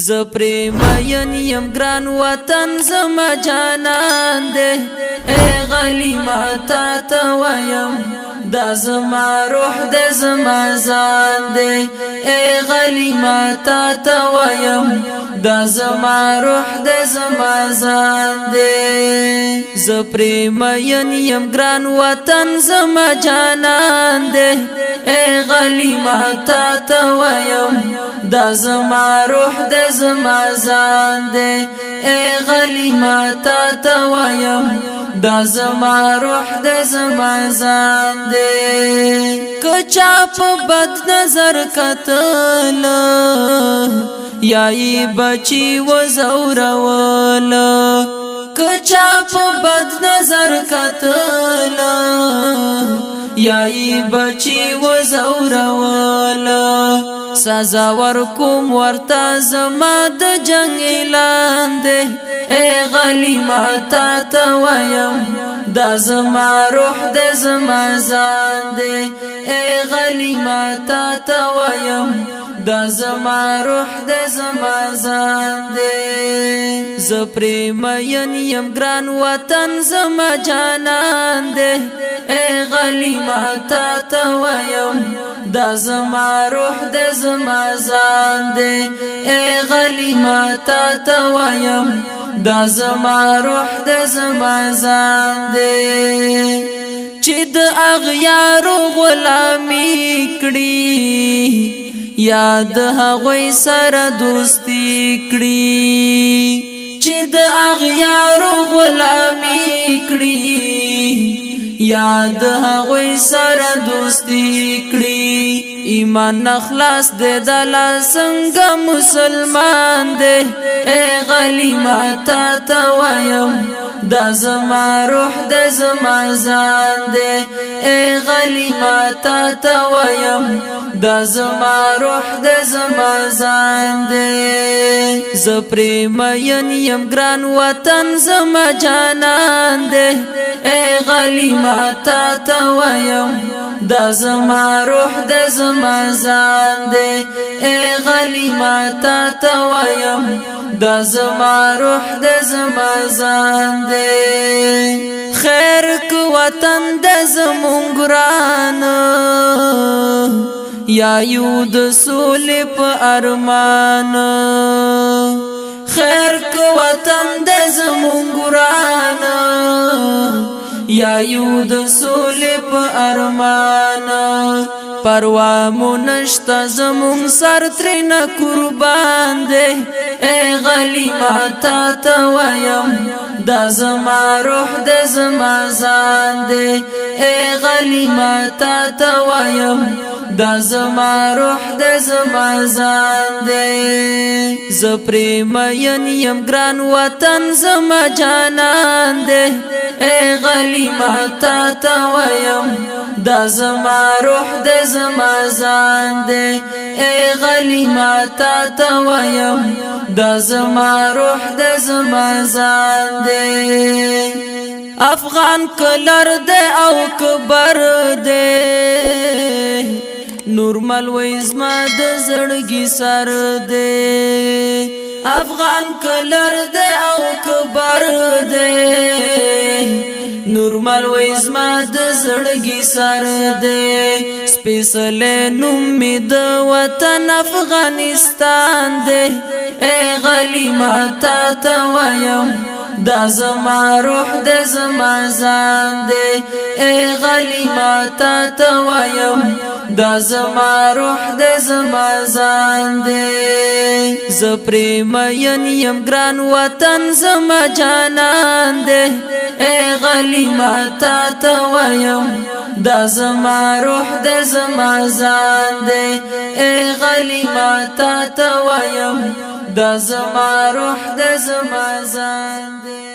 زپری مین یم گران وطن زما جانان دے اے غلی ماتا توایم دا زما روح دے زما زان دے اے غلی ماتا توایم دا زما روح دے زما زان دے زپری مین یم گران وطن زما جانان دے اے غلی ماتا توایم دا زما روح دے زما زان دے اے غلی ماتا توایم دا زما روح دے زما زان دے کچا پا بد نظر کتل یای بچی و زورول کچا پا بد نظر کتل یای بچی و زورول سزا ورکوم ورتا زما د جنگ اعلان دے اے غلی ماتا توایم دا زما روح دے زما زان دے اے غلی ماتا توایم دا زما روح دے زما زان دے زپری مین یم گران وطن زما جانان دے اے غلی ماتا توایم دا زما روح دے زما زان دے اے غلی ماتا توایم دا زما روح دے زما زان دے چید اغیارو غلامی کڑی یاد هغوی سره دوستی کړي چې د اغیارو غلامی کړي یاد هغوی سره دوستی کړي ایمان نخلاص دے دلا څنګه مسلمان دے اے غلی ماتا توایم دا زما روح دے زما زان دے اے غلی ماتا توایم دا زما روح دے زما زان دے زپری مین یم گران وطن زما جانان دے اے غلی ماتا توایم دا زما روح دے زما زان دے اے غلی ماتا توایم دا زما روح دے زما زان دے خیر کو وطن دے زمون گران یا یود سول پا ارمان خیر کو وطن دے زمون گران یا یود سول پا ارمان پروا منشتا زمون سر ترین قربان دے اے غلی ماتا توایم دا زما روح دے زما زان دے اے غلی ماتا توایم دا زما روح دے زما زان دے زپری مین یم گران وطن زما جانان دے اے غلی ماتا توایم دا زما روح دے زما زان دے اے غلی ماتا توایم دا زما روح دے زما زان دے افغان کلر دے او کبر دے نورمل ویزما د زړګي سر دے افغان کلر دے او کبر دے نورمل ویزما د زړګي سر دے سپیشل نوم می د وطن افغانستان دے اے غلی ماتا توایم دا زما روح دے زما زان دے اے غلی ماتا توایم دا زما روح دے زما زان دے زپری مین یم گران وطن زما جانان دے اے غلی ماتا توایم دا زما روح دے زما زان دے اے غلی ماتا توایم دا زما روح دے زما زان دے